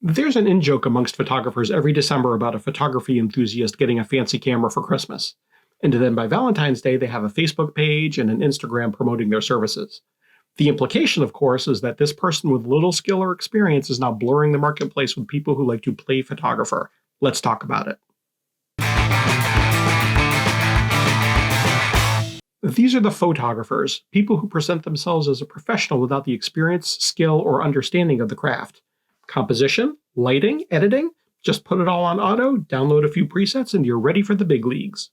There's an in-joke amongst photographers every December about a photography enthusiast getting a fancy camera for Christmas. And then by Valentine's Day, they have a Facebook page and an Instagram promoting their services. The implication, of course, is that this person with little skill or experience is now blurring the marketplace with people who like to play photographer. Let's talk about it. These are the fauxtographers, people who present themselves as a professional without the experience, skill, or understanding of the craft. Composition, lighting, editing, just put it all on auto, download a few presets, and you're ready for the big leagues.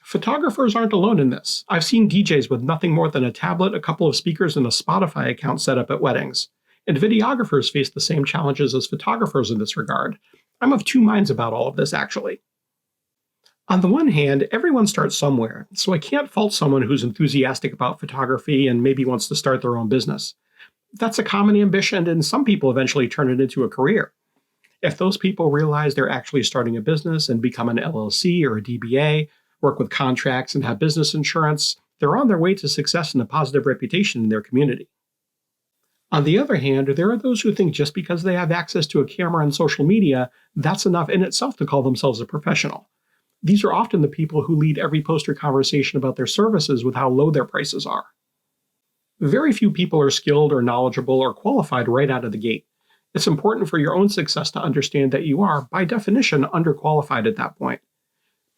Photographers aren't alone in this. I've seen DJs with nothing more than a tablet, a couple of speakers, and a Spotify account set up at weddings. And videographers face the same challenges as photographers in this regard. I'm of two minds about all of this, actually. On the one hand, everyone starts somewhere, so I can't fault someone who's enthusiastic about photography and maybe wants to start their own business. That's a common ambition, and some people eventually turn it into a career. If those people realize they're actually starting a business and become an LLC or a DBA, work with contracts and have business insurance, they're on their way to success and a positive reputation in their community. On the other hand, there are those who think just because they have access to a camera and social media, that's enough in itself to call themselves a professional. These are often the people who lead every post or conversation about their services with how low their prices are. Very few people are skilled or knowledgeable or qualified right out of the gate. It's important for your own success to understand that you are, by definition, underqualified at that point.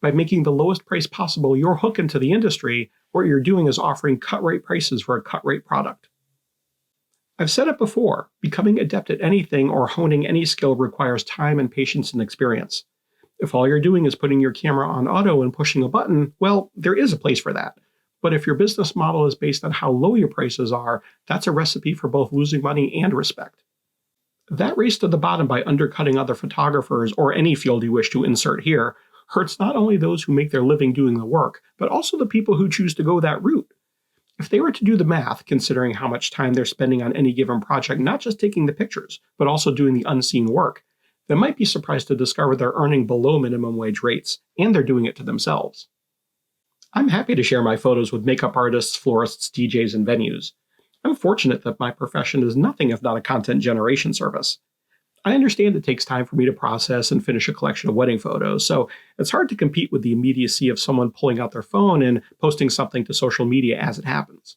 By making the lowest price possible your hook into the industry, what you're doing is offering cut-rate prices for a cut-rate product. I've said it before, becoming adept at anything or honing any skill requires time and patience and experience. If all you're doing is putting your camera on auto and pushing a button, well, there is a place for that. But if your business model is based on how low your prices are, that's a recipe for both losing money and respect. That race to the bottom by undercutting other photographers, or any field you wish to insert here, hurts not only those who make their living doing the work, but also the people who choose to go that route. If they were to do the math, considering how much time they're spending on any given project, not just taking the pictures, but also doing the unseen work, they might be surprised to discover they're earning below minimum wage rates, and they're doing it to themselves. I'm happy to share my photos with makeup artists, florists, DJs, and venues. I'm fortunate that my profession is nothing if not a content generation service. I understand it takes time for me to process and finish a collection of wedding photos, so it's hard to compete with the immediacy of someone pulling out their phone and posting something to social media as it happens.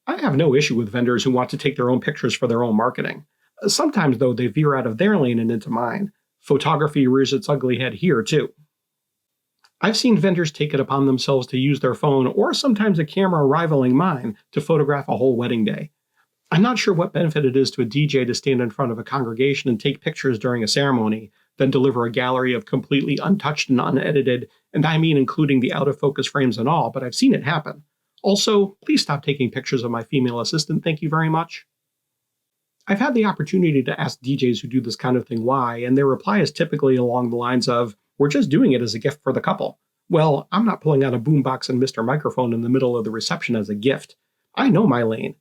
I have no issue with vendors who want to take their own pictures for their own marketing. Sometimes, though, they veer out of their lane and into mine. Photography rears its ugly head here, too. I've seen vendors take it upon themselves to use their phone, or sometimes a camera rivaling mine, to photograph a whole wedding day. I'm not sure what benefit it is to a DJ to stand in front of a congregation and take pictures during a ceremony, then deliver a gallery of completely untouched and unedited, and I mean including the out-of-focus frames and all, but I've seen it happen. Also, please stop taking pictures of my female assistant, thank you very much. I've had the opportunity to ask DJs who do this kind of thing why, and their reply is typically along the lines of, "We're just doing it as a gift for the couple." Well, I'm not pulling out a boombox and Mr. Microphone in the middle of the reception as a gift. I know my lane.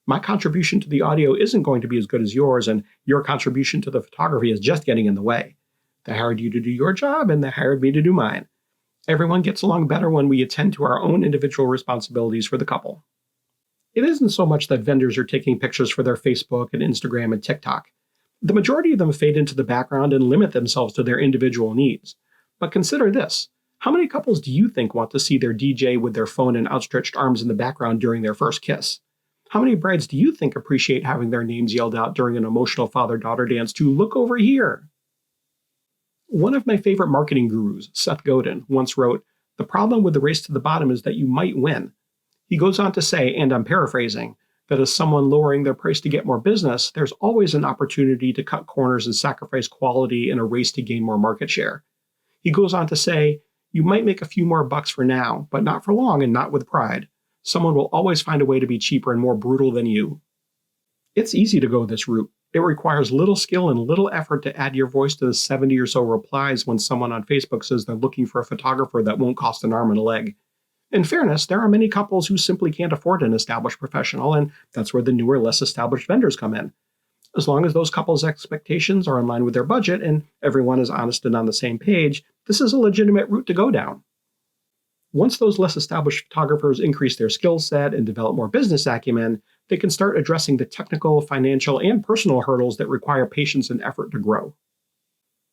My contribution to the audio isn't going to be as good as yours, and your contribution to the photography is just getting in the way. They hired you to do your job, and they hired me to do mine. Everyone gets along better when we attend to our own individual responsibilities for the couple. It isn't so much that vendors are taking pictures for their Facebook and Instagram and TikTok. The majority of them fade into the background and limit themselves to their individual needs. But consider this. How many couples do you think want to see their DJ with their phone and outstretched arms in the background during their first kiss? How many brides do you think appreciate having their names yelled out during an emotional father-daughter dance to "Look over here"? One of my favorite marketing gurus, Seth once wrote, "The problem with the race to the bottom is that you might win." He goes on to say, and I'm paraphrasing, that as someone lowering their price to get more business, there's always an opportunity to cut corners and sacrifice quality in a race to gain more market share. He goes on to say, "You might make a few more bucks for now, but not for long and not with pride. Someone will always find a way to be cheaper and more brutal than you." It's easy to go this route. It requires little skill and little effort to add your voice to the 70 or so replies when someone on Facebook says they're looking for a photographer that won't cost an arm and a leg. In fairness, there are many couples who simply can't afford an established professional, and that's where the newer, less established vendors come in. As long as those couples' expectations are in line with their budget and everyone is honest and on the same page, this is a legitimate route to go down. Once those less established photographers increase their skill set and develop more business acumen, they can start addressing the technical, financial, and personal hurdles that require patience and effort to grow.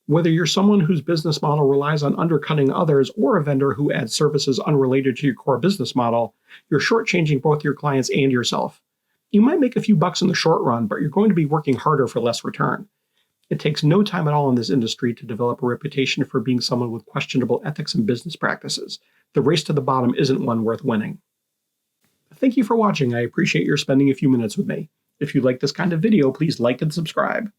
Whether you're someone whose business model relies on undercutting others or a vendor who adds services unrelated to your core business model, you're shortchanging both your clients and yourself. You might make a few bucks in the short run, but you're going to be working harder for less return. It takes no time at all in this industry to develop a reputation for being someone with questionable ethics and business practices. The race to the bottom isn't one worth winning. Thank you for watching. I appreciate your spending a few minutes with me. If you like this kind of video, please like and subscribe.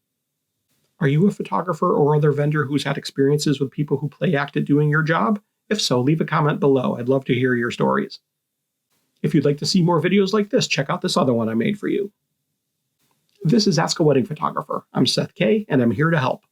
Are you a photographer or other vendor who's had experiences with people who play act at doing your job? If so, leave a comment below. I'd love to hear your stories. If you'd like to see more videos like this, check out this other one I made for you. This is Ask a Wedding Photographer. I'm Seth K, and I'm here to help.